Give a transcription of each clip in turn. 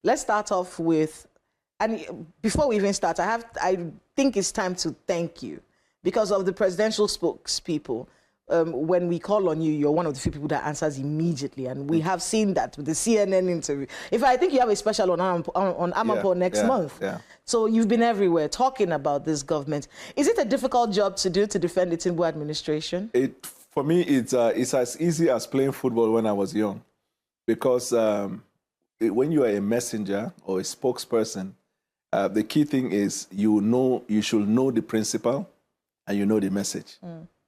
let's start off with, and before we even start, I think it's time to thank you because of the presidential spokespeople. When we call on you, you're one of the few people that answers immediately, and we have seen that with the CNN interview. In fact, I think you have a special on Amapo next month. Yeah. So you've been everywhere talking about this government. Is it a difficult job to do, to defend the Tinubu administration? For me, it's as easy as playing football when I was young, because when you are a messenger or a spokesperson, the key thing is you should know the principle and you know the message.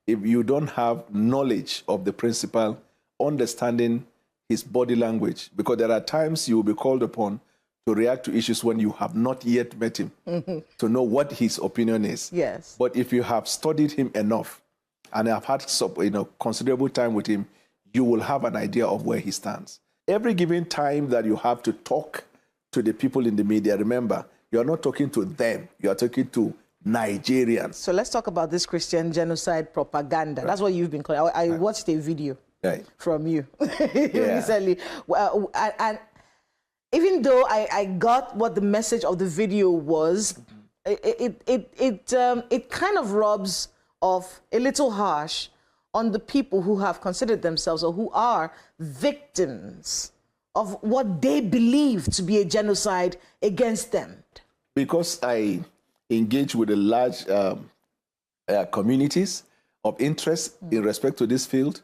If you don't have knowledge of the principal, understanding his body language, because there are times you will be called upon to react to issues when you have not yet met him, to know what his opinion is. Yes. But if you have studied him enough and have had considerable time with him, you will have an idea of where he stands. Every given time that you have to talk to the people in the media, remember, you are not talking to them, you are talking to Nigerians. So let's talk about this Christian genocide propaganda. Right. That's what you've been calling. I watched a video from you recently. Well, and even though I got what the message of the video was, it kind of rubs off a little harsh on the people who have considered themselves or who are victims of what they believe to be a genocide against them. Because I engage with the large communities of interest in respect to this field,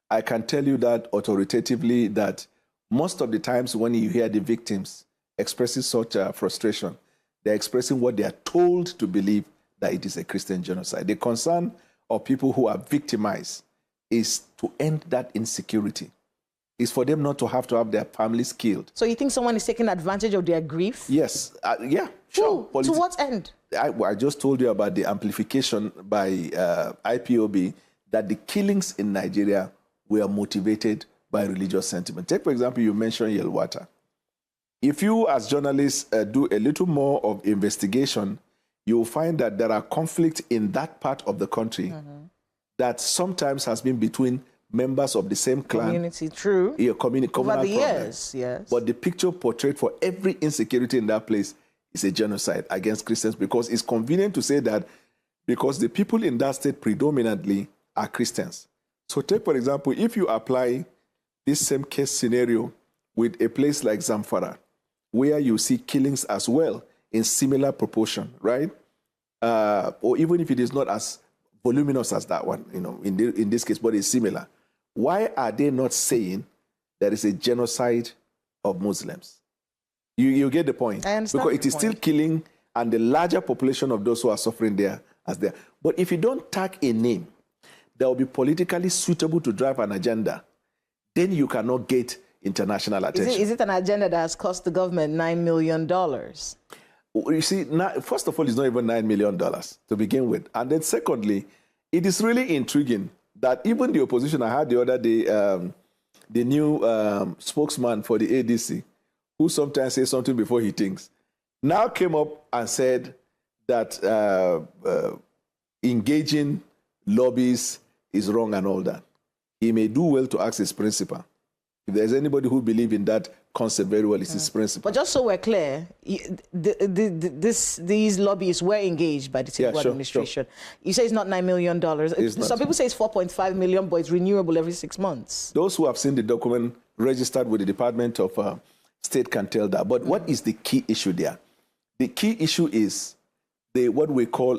I can tell you that authoritatively that most of the times when you hear the victims expressing such frustration, they're expressing what they are told to believe, that it is a Christian genocide. The concern of people who are victimized is to end that insecurity. It's for them not to have their families killed. So you think someone is taking advantage of their grief? Yes. Yeah, sure. To what end? I just told you about the amplification by IPOB that the killings in Nigeria were motivated by religious sentiment. Take, for example, you mentioned Yelwata. If you, as journalists, do a little more of investigation, you'll find that there are conflicts in that part of the country that sometimes has been between members of the same clan. Community, true. Yeah, communal over the years, yes. But the picture portrayed for every insecurity in that place is a genocide against Christians, because it's convenient to say that because the people in that state predominantly are Christians. So take, for example, if you apply this same case scenario with a place like Zamfara, where you see killings as well in similar proportion, right? Or even if it is not as voluminous as that one, in this case, but it's similar. Why are they not saying there is a genocide of Muslims? You get the point. I understand. Because it is still killing, and the larger population of those who are suffering there as there. But if you don't tag a name that will be politically suitable to drive an agenda, then you cannot get international attention. Is it an agenda that has cost the government $9 million? You see, first of all, it's not even $9 million to begin with. And then secondly, it is really intriguing that even the opposition, I heard the other day, the new spokesman for the ADC, who sometimes says something before he thinks, now came up and said that engaging lobbies is wrong and all that. He may do well to ask his principal. If there's anybody who believes in that concept very well, it's his principal. But just so we're clear, these lobbyists were engaged by the Tinubu administration. Sure. You say it's not $9 million. Some people say it's $4.5 million, but it's renewable every 6 months. Those who have seen the document registered with the Department of State can tell that. But what is the key issue there? The key issue is what we call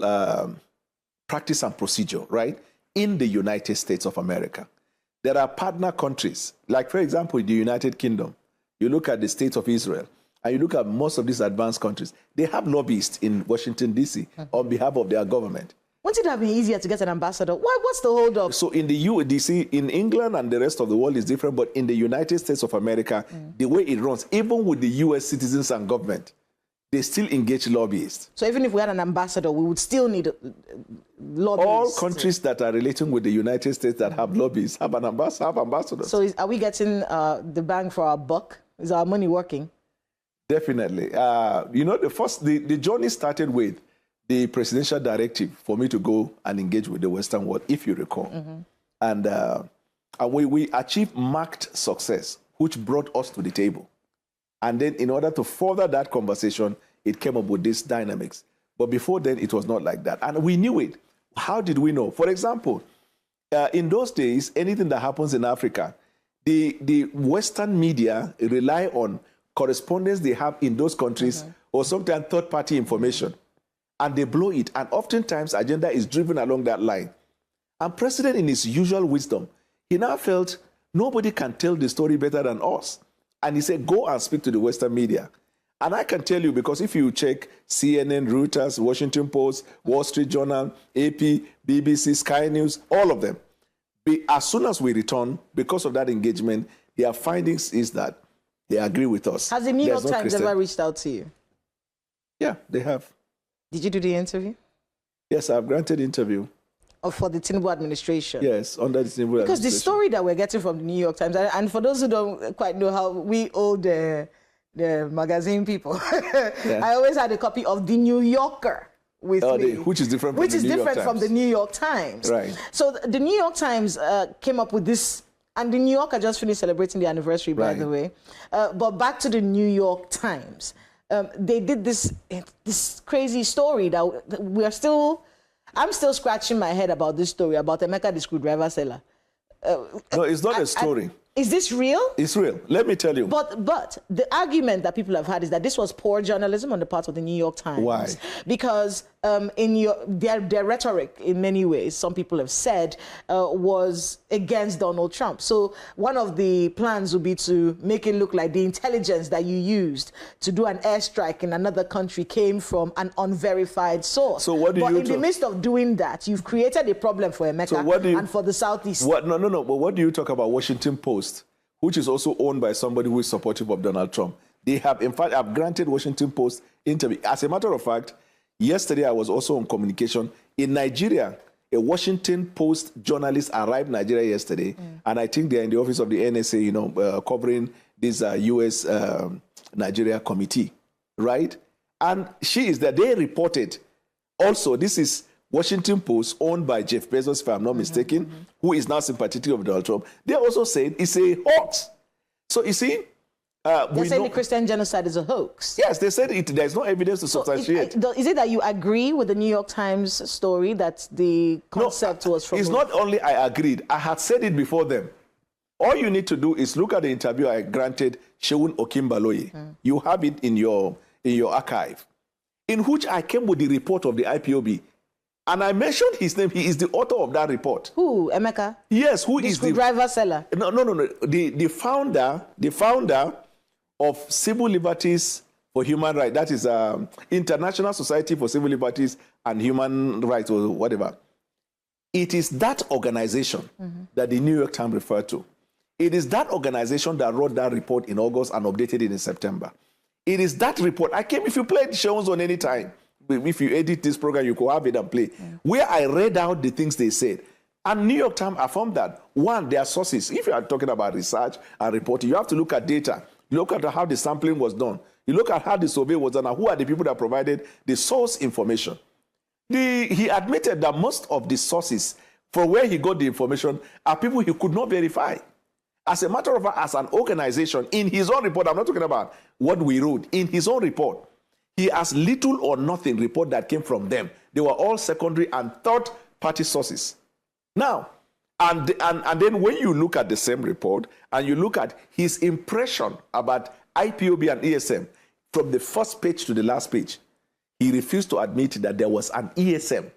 practice and procedure, right? In the United States of America. There are partner countries, like, for example, the United Kingdom. You look at the state of Israel, and you look at most of these advanced countries. They have lobbyists in Washington, D.C. on behalf of their government. Wouldn't it have been easier to get an ambassador? What's the hold-up? So in the UDC, in England and the rest of the world is different, but in the United States of America, the way it runs, even with the U.S. citizens and government, they still engage lobbyists. So even if we had an ambassador, we would still need lobbyists. All countries that are relating with the United States that have lobbyists have ambassadors. So are we getting the bang for our buck? Is our money working? Definitely. The journey started with the presidential directive for me to go and engage with the Western world, if you recall. And we achieved marked success, which brought us to the table. And then in order to further that conversation, it came up with these dynamics. But before then, it was not like that. And we knew it. How did we know? For example, in those days, anything that happens in Africa, the Western media rely on correspondence they have in those countries or sometimes third-party information. And they blow it. And oftentimes, agenda is driven along that line. And President, in his usual wisdom, he now felt nobody can tell the story better than us. And he said, go and speak to the Western media. And I can tell you, because if you check CNN, Reuters, Washington Post, Wall Street Journal, AP, BBC, Sky News, all of them, as soon as we return, because of that engagement, their findings is that they agree with us. Has the New York Times ever reached out to you? Yeah, they have. Did you do the interview? Yes, I've granted interview. Or for the Tinubu administration? Yes, under the Tinubu administration. Because the story that we're getting from the New York Times, and for those who don't quite know how we old the magazine people, yeah. I always had a copy of the New Yorker with me. Which is different from the New York Times. Right. So the New York Times came up with this, and the New Yorker just finished celebrating the anniversary, by the way. But back to the New York Times. They did this crazy story that I'm still scratching my head about this story about Emeka, the screwdriver seller. No, it's not a story. Is this real? It's real. Let me tell you. But the argument that people have had is that this was poor journalism on the part of the New York Times. Why? Because in their rhetoric, in many ways, some people have said, was against Donald Trump. So one of the plans would be to make it look like the intelligence that you used to do an airstrike in another country came from an unverified source. So what do you do? But in the midst of doing that, you've created a problem for Emeka and for the Southeast. No. But what do you talk about Washington Post, which is also owned by somebody who is supportive of Donald Trump? They have, in fact, I've granted Washington Post interview. As a matter of fact, yesterday I was also on communication. In Nigeria, a Washington Post journalist arrived in Nigeria yesterday, and I think they're in the office of the NSA, covering this U.S. Nigeria committee, right? And she is there. They reported. Also, this is Washington Post, owned by Jeff Bezos, if I'm not mistaken, who is now sympathetic of Donald Trump. They also said it's a hoax. So you see, they say the Christian genocide is a hoax. Yes, they said there's no evidence to substantiate. Is it that you agree with the New York Times story that the concept was from? It's not only I agreed. I had said it before them. All you need to do is look at the interview I granted Sheun Okimbaloye. You have it in your archive, in which I came with the report of the IPOB. And I mentioned his name. He is the author of that report. Who? Emeka? Yes, who is the screwdriver seller? No. The founder of Civil Liberties for Human Rights. That is International Society for Civil Liberties and Human Rights, or whatever. It is that organization that the New York Times referred to. It is that organization that wrote that report in August and updated it in September. It is that report. If you play the shows on any time, if you edit this program, you could have it and play, where I read out the things they said. And New York Times affirmed that, one, their sources. If you are talking about research and reporting, you have to look at data. You look at how the sampling was done. You look at how the survey was done and who are the people that provided the source information. He admitted that most of the sources from where he got the information are people he could not verify. As a matter of fact, as an organization, in his own report, I'm not talking about what we wrote, in his own report, he has little or nothing report that came from them. They were all secondary and third-party sources. Now, and then when you look at the same report and you look at his impression about IPOB and ESM from the first page to the last page, he refused to admit that there was an ESM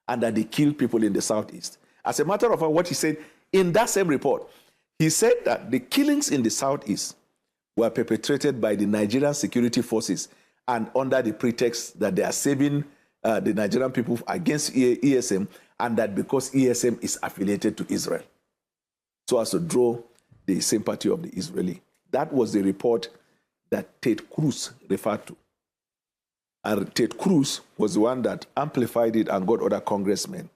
and that they killed people in the Southeast. As a matter of fact, what he said in that same report, he said that the killings in the Southeast were perpetrated by the Nigerian security forces and under the pretext that they are saving the Nigerian people against ESM, and that because ESM is affiliated to Israel, so as to draw the sympathy of the Israeli. That was the report that Ted Cruz referred to. And Ted Cruz was the one that amplified it and got other congressmen,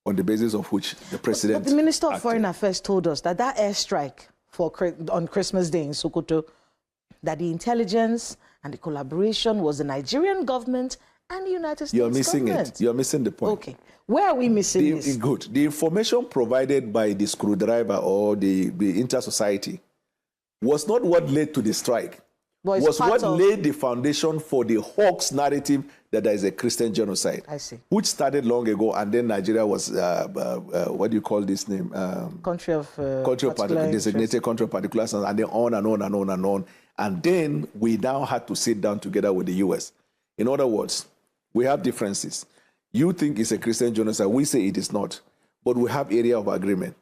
on the basis of which the president... But the Minister of Foreign Affairs told us that airstrike on Christmas Day in Sokoto, that the intelligence and the collaboration was the Nigerian government and the United States You're missing government. it. You're missing the point. Okay. Where are we missing this? Good. The information provided by the screwdriver or the inter-society was not what led to the strike. was what laid the foundation for the hoax narrative that there is a Christian genocide. I see. Which started long ago, and then Nigeria was, what do you call this name? Country of designated country of particular, and then on and on and on and on. And then we now had to sit down together with the US. In other words, we have differences. You think it's a Christian genocide. We say it is not. But we have area of agreement.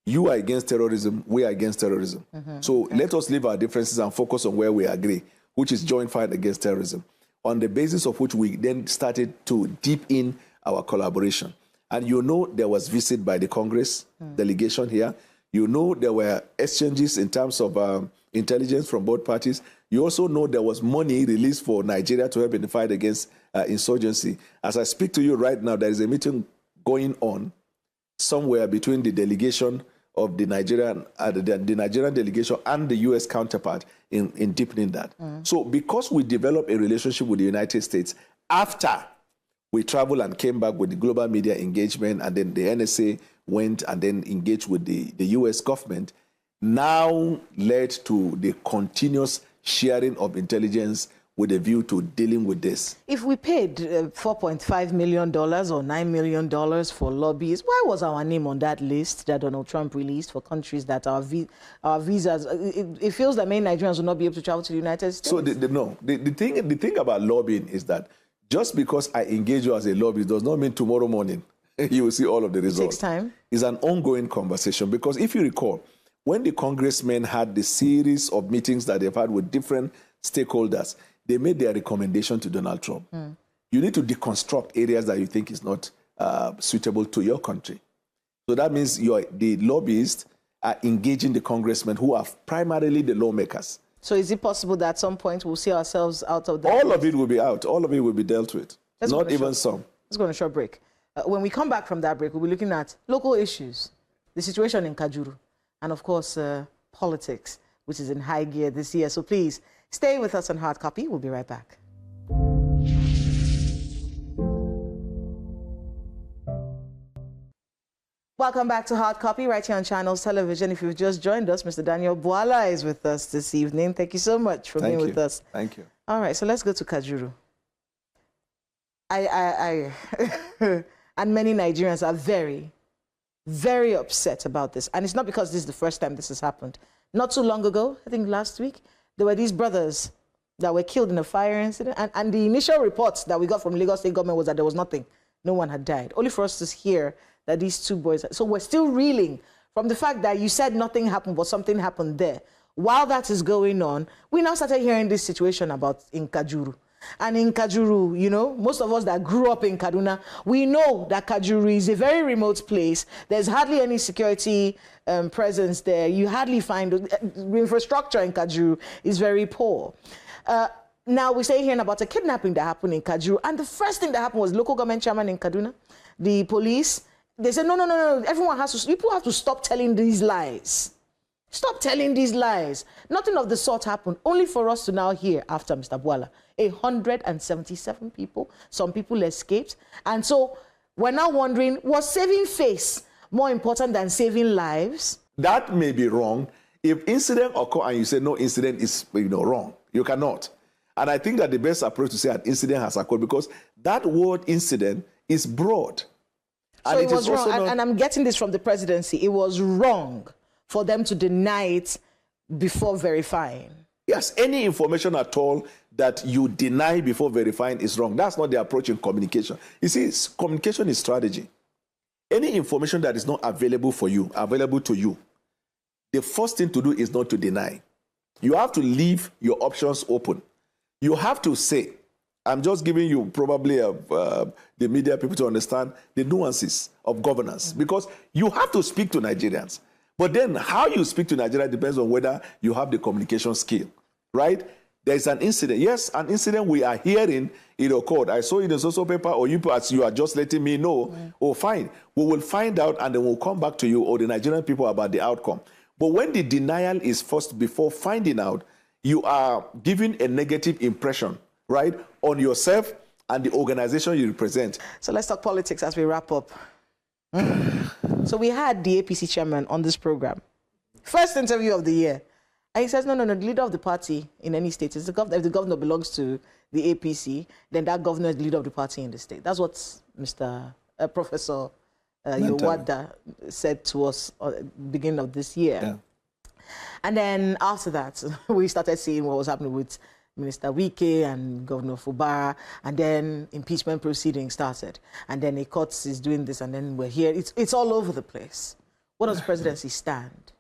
You are against terrorism. We are against terrorism. So let us leave our differences and focus on where we agree, which is joint fight against terrorism, on the basis of which we then started to deep in our collaboration. And you know there was visit by the Congress delegation here. You know there were exchanges in terms of intelligence from both parties. You also know there was money released for Nigeria to help in the fight against insurgency. As I speak to you right now, there is a meeting going on somewhere between the delegation of the Nigerian, the Nigerian delegation and the U.S. counterpart in deepening that. So because we developed a relationship with the United States after we traveled and came back with the global media engagement, and then the NSA went and then engaged with the U.S. government, now led to the continuous sharing of intelligence with a view to dealing with this. If we paid $4.5 million or $9 million for lobbyists, why was our name on that list that Donald Trump released for countries that our visas, it feels that many Nigerians will not be able to travel to the United States? So the thing about lobbying is that just because I engage you as a lobbyist does not mean tomorrow morning you will see all of the results. It takes time. It's an ongoing conversation, because if you recall, when the congressmen had the series of meetings that they've had with different stakeholders, they made their recommendation to Donald Trump. You need to deconstruct areas that you think is not suitable to your country. So that means the lobbyists are engaging the congressmen who are primarily the lawmakers. So is it possible that at some point we'll see ourselves out of that? All of it will be out. All of it will be dealt with. Not even some. Let's go on a short break. When we come back from that break, we'll be looking at local issues, the situation in Kajuru, and of course, politics, which is in high gear this year. So please, stay with us on Hard Copy. We'll be right back. Welcome back to Hard Copy right here on Channels Television. If you've just joined us, Mr. Daniel Bwala is with us this evening. Thank you so much for being with us. Thank you. All right, so let's go to Kajuru. And many Nigerians are very, very upset about this. And it's not because this is the first time this has happened. Not too long ago, I think last week, there were these brothers that were killed in a fire incident. And the initial reports that we got from Lagos State government was that there was nothing. No one had died. Only for us to hear that these two boys... So we're still reeling from the fact that you said nothing happened, but something happened there. While that is going on, we now started hearing this situation about in Kajuru. And in Kajuru, you know, most of us that grew up in Kaduna, we know that Kajuru is a very remote place. There's hardly any security presence there. You hardly find... infrastructure in Kajuru is very poor. Now we're hearing about a kidnapping that happened in Kajuru. And the first thing that happened was local government chairman in Kaduna, the police. They said, no. Everyone has to... People have to stop telling these lies. Stop telling these lies. Nothing of the sort happened. Only for us to now hear, after Mr. Bwala, 177 people, some people escaped. And so we're now wondering, was saving face more important than saving lives? That may be wrong. If incident occur and you say no incident is wrong, you cannot. And I think that the best approach to say an incident has occurred, because that word incident is broad. So it was wrong. And I'm getting this from the presidency. It was wrong for them to deny it before verifying. Yes, any information at all that you deny before verifying is wrong. That's not the approach in communication. You see, communication is strategy. Any information that is not available for you, available to you, the first thing to do is not to deny. You have to leave your options open. You have to say, I'm just giving you probably the media people to understand the nuances of governance, because you have to speak to Nigerians. But then how you speak to Nigeria depends on whether you have the communication skill, right? There's an incident. Yes, an incident we are hearing it occurred. I saw it in the social paper, or you are just letting me know. Oh, fine. We will find out, and then we'll come back to you or the Nigerian people about the outcome. But when the denial is first before finding out, you are giving a negative impression, right, on yourself and the organization you represent. So let's talk politics as we wrap up. So we had the APC chairman on this program. First interview of the year. And he says, no, the leader of the party in any state is the governor. If the governor belongs to the APC, then that governor is the leader of the party in the state. That's what Professor Yowada said to us at the beginning of this year. Yeah. And then after that, we started seeing what was happening with Minister Wike and Governor Fubara, and then impeachment proceedings started. And then the courts is doing this, and then we're here. It's all over the place. What does the presidency stand?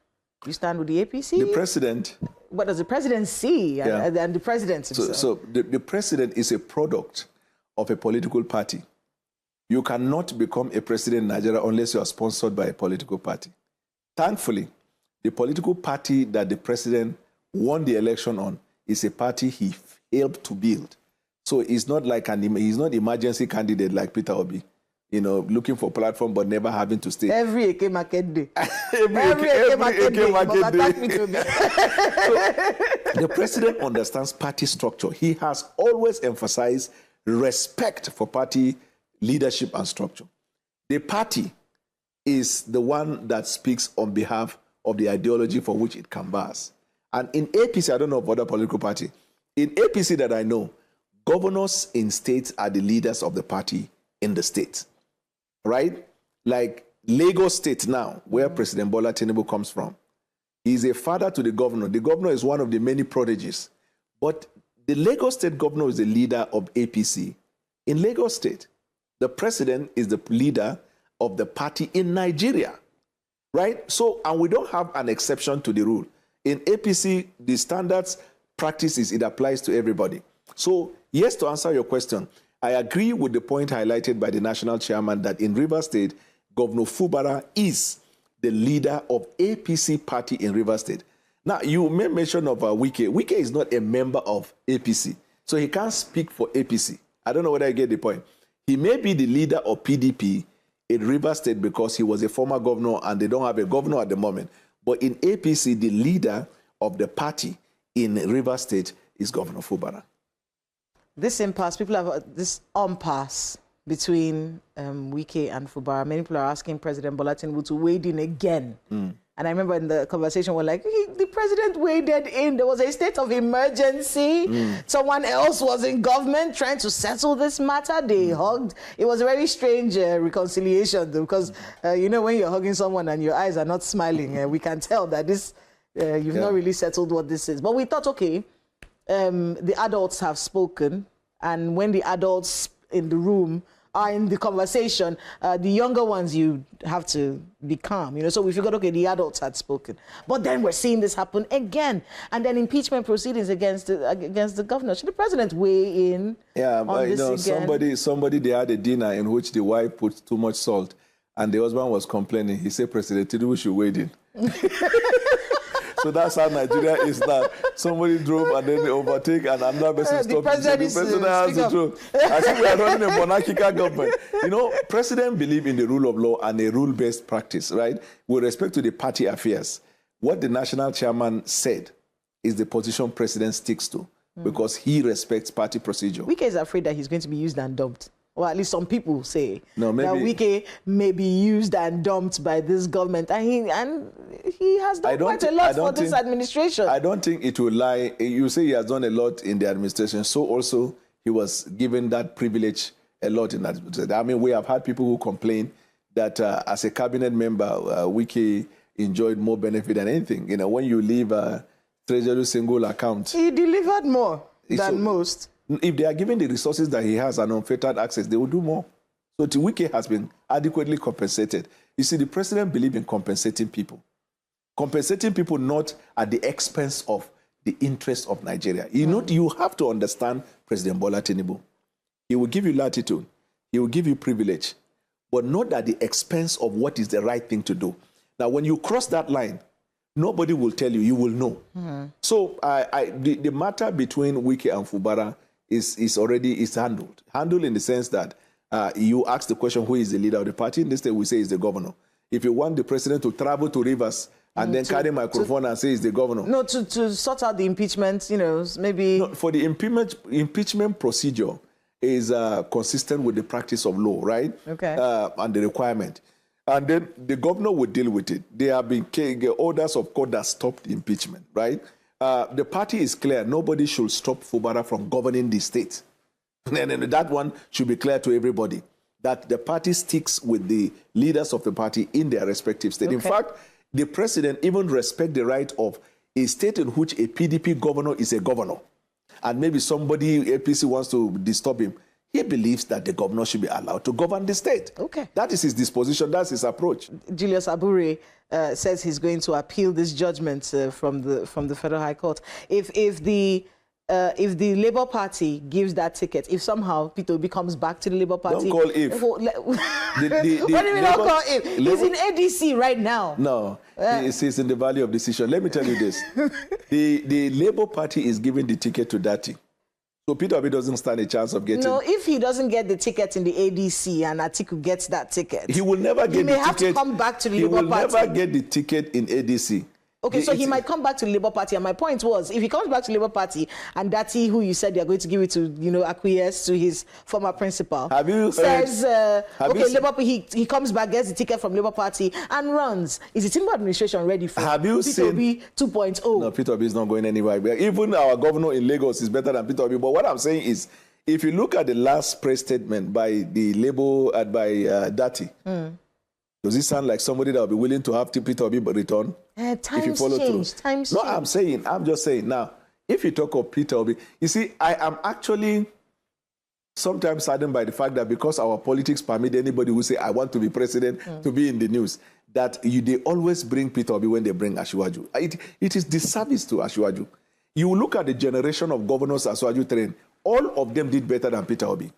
You stand with the APC? The president. What does the president see? Yeah. And the president himself? So the president is a product of a political party. You cannot become a president in Nigeria unless you are sponsored by a political party. Thankfully, the political party that the president won the election on is a party he helped to build. So it's not like he's not emergency candidate like Peter Obi, looking for platform but never having to stay. Every Eke market day. every Eke market day. So, the president understands party structure. He has always emphasized respect for party leadership and structure. The party is the one that speaks on behalf of the ideology for which it canvasses. And in APC, I don't know of other political party, in APC that I know, governors in states are the leaders of the party in the state, right? Like Lagos State now, where President Bwala Tinubu comes from, he's a father to the governor. The governor is one of the many prodigies. But the Lagos State governor is the leader of APC in Lagos State. The president is the leader of the party in Nigeria, right? So, and we don't have an exception to the rule. In APC, the standards practices, it applies to everybody. So, yes, to answer your question, I agree with the point highlighted by the national chairman that in Rivers State, Governor Fubara is the leader of APC party in Rivers State. Now, you made mention of Wike. Wike is not a member of APC, so he can't speak for APC. I don't know whether I get the point. He may be the leader of PDP in Rivers State because he was a former governor and they don't have a governor at the moment. But in APC, the leader of the party in Rivers State is Governor Fubara. This impasse, people have this impasse between Wike and Fubara. Many people are asking President Bola Tinubu to wade in again. And I remember in the conversation, we're like, the president waded in. There was a state of emergency. Someone else was in government trying to settle this matter. They hugged. It was a very strange reconciliation, though, because, when you're hugging someone and your eyes are not smiling, we can tell that this, you've not really settled what this is. But we thought, okay, the adults have spoken. And when the adults in the room are in the conversation, the younger ones, you have to be calm, So we figured, okay, the adults had spoken. But then we're seeing this happen again. And then impeachment proceedings against the governor. Should the president weigh in on this again? Somebody, they had a dinner in which the wife put too much salt. And the husband was complaining. He said, President Tinubu should weigh in. So that's how Nigeria is now. Somebody drove and then they overtake and another person stopped. The president has the truth. I think we are running a monarchical government. President believe in the rule of law and a rule-based practice, right? With respect to the party affairs, what the national chairman said is the position president sticks to because he respects party procedure. Wike is afraid that he's going to be used and dumped. Or at least some people say that Wike may be used and dumped by this government. And he has done quite a lot for this administration. I don't think it will lie. You say he has done a lot in the administration. So also he was given that privilege a lot in that administration. I mean, we have had people who complain that as a cabinet member, Wike enjoyed more benefit than anything. When you leave a treasury single account. He delivered more than most. If they are given the resources that he has and unfettered access, they will do more. So Wike has been adequately compensated. You see, the president believes in compensating people. Compensating people not at the expense of the interest of Nigeria. You have to understand President Bola Tinubu. He will give you latitude. He will give you privilege, but not at the expense of what is the right thing to do. Now, when you cross that line, nobody will tell you. You will know. So the matter between Wike and Fubara is already handled. Handled in the sense that you ask the question, who is the leader of the party? In this case, we say is the governor. If you want the president to travel to Rivers and then carry a microphone and say is the governor. No, to sort out the impeachment, maybe. No, for the impeachment procedure is consistent with the practice of law, right? Okay. And the requirement. And then the governor would deal with it. There have been orders of court that stopped the impeachment, right? the party is clear. Nobody should stop Fubara from governing the state. And that one should be clear to everybody, that the party sticks with the leaders of the party in their respective state. Okay. In fact, the president even respects the right of a state in which a PDP governor is a governor, and maybe somebody, APC, wants to disturb him. He believes that the governor should be allowed to govern the state. Okay. That is his disposition. That's his approach. Julius Abure says he's going to appeal this judgment from the Federal High Court. If the Labour Party gives that ticket, if somehow Peter Obi comes back to the Labour Party... Don't call if. What do you mean don't call if? He's in ADC right now. No, he's in the valley of decision. Let me tell you this. the Labour Party is giving the ticket to Dati. So Peter Obi doesn't stand a chance of getting... No, if he doesn't get the ticket in the ADC and Atiku gets that ticket... He will never get the ticket. He may have to come back to the Labour Party. He will never get the ticket in ADC. Okay, so he might come back to the Labour Party, and my point was, if he comes back to the Labour Party, and Dati, who you said you're going to give it to, acquiesce to his former principal, says, Labour, he comes back, gets the ticket from Labour Party, and runs. Is the Tinubu administration ready for Peter Obi 2.0? No, Peter Obi is not going anywhere. Even our governor in Lagos is better than Peter Obi. But what I'm saying is, if you look at the last press statement by the Labour, by Dati, does it sound like somebody that will be willing to have Peter Obi return? If you follow through. No, I'm just saying. Now, if you talk of Peter Obi, you see, I am actually sometimes saddened by the fact that because our politics permit anybody who say, I want to be president to be in the news, that they always bring Peter Obi when they bring Asiwaju. It is disservice to Asiwaju. You look at the generation of governors Asiwaju trained, all of them did better than Peter Obi.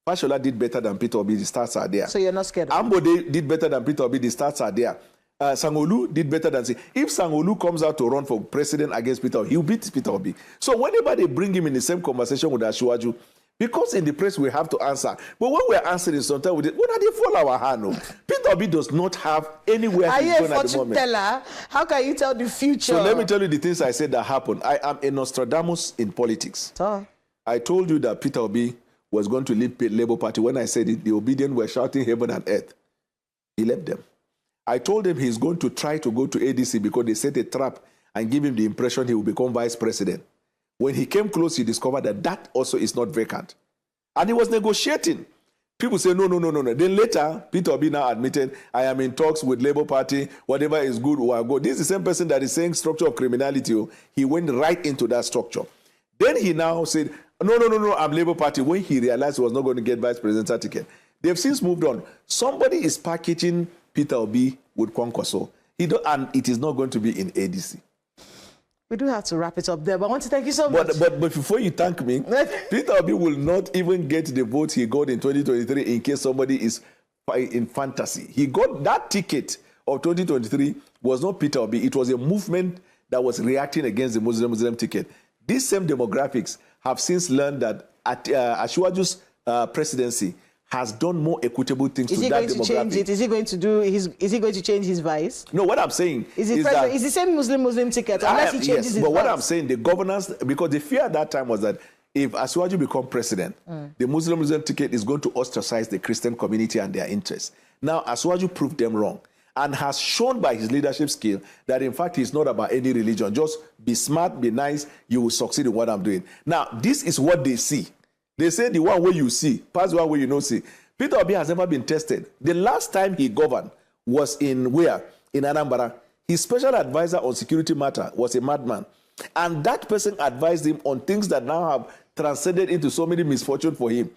Fashola did better than Peter Obi, the stats are there. So you're not scared of Ambode did better than Peter Obi, the stats are there. Sanwo-Olu did better than... If Sanwo-Olu comes out to run for president against Peter Obi, he'll beat Peter Obi. So whenever they bring him in the same conversation with Asiwaju, because in the press we have to answer, but when we're answering sometimes, when they fall our hand, no? Peter Obi does not have anywhere to go at the moment. Teller? How can you tell the future? So let me tell you the things I said that happened. I am a Nostradamus in politics. I told you that Peter Obi was going to leave the Labour Party. When I said it, the obedient were shouting heaven and earth. He left them. I told him he's going to try to go to ADC because they set a trap and give him the impression he will become vice president. When he came close, he discovered that that also is not vacant. And he was negotiating. People say, no. Then later, Peter Obi now admitted, I am in talks with Labour Party, whatever is good will go. This is the same person that is saying structure of criminality. He went right into that structure. Then he now said, no, I'm Labour Party, when he realized he was not going to get vice presidential ticket. They've since moved on. Somebody is packaging Peter Obi with Kwankwaso, and it is not going to be in ADC. We do have to wrap it up there, but I want to thank you so much. But before you thank me, Peter Obi will not even get the votes he got in 2023 in case somebody is in fantasy. He got that ticket of 2023 was not Peter Obi. It was a movement that was reacting against the Muslim ticket. These same demographics have since learned that Asiwaju's presidency has done more equitable things to that demographic. Is he going to change it? Is he going to change his vice? No, what I'm saying is that... Is the same Muslim ticket unless he changes his vice? But what I'm saying, the governance... Because the fear at that time was that if Asiwaju becomes president, the Muslim ticket is going to ostracize the Christian community and their interests. Now, Asiwaju proved them wrong and has shown by his leadership skill that, in fact, it's not about any religion. Just be smart, be nice, you will succeed in what I'm doing. Now, this is what they see. They say the one way you see, pass the one way you don't see. Peter Obi has never been tested. The last time he governed was in where? In Anambra. His special advisor on security matter was a madman. And that person advised him on things that now have transcended into so many misfortune for him.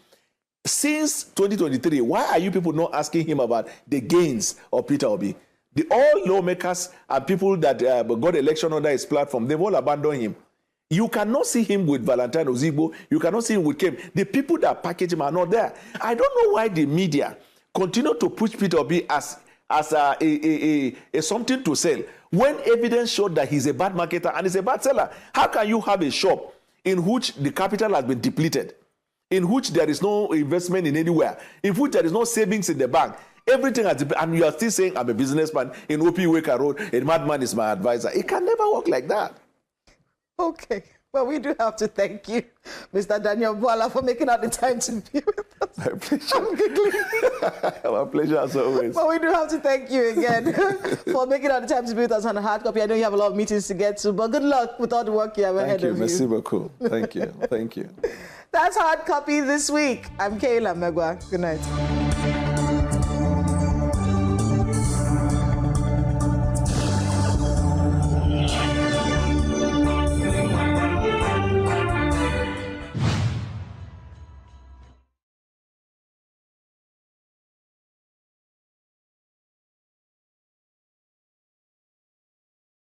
Since 2023, why are you people not asking him about the gains of Peter Obi? All lawmakers and people that got election under his platform, they've all abandoned him. You cannot see him with Valentine Ozigbo. You cannot see him with Kim. The people that package him are not there. I don't know why the media continue to push Peter Obi as a something to sell when evidence showed that he's a bad marketer and he's a bad seller. How can you have a shop in which the capital has been depleted, in which there is no investment in anywhere, in which there is no savings in the bank? Everything has depleted, and you are still saying, I'm a businessman in OP Weka Road, a madman is my advisor. It can never work like that. Okay. Well, we do have to thank you, Mr. Daniel Bwala, for making out the time to be with us. My pleasure. My pleasure as always. But we do have to thank you again for making all the time to be with us on a hard copy. I know you have a lot of meetings to get to, but good luck with all the work you have ahead of you. Merci beaucoup. Thank you. Thank you. That's Hard Copy this week. I'm Kayla Megwa. Good night.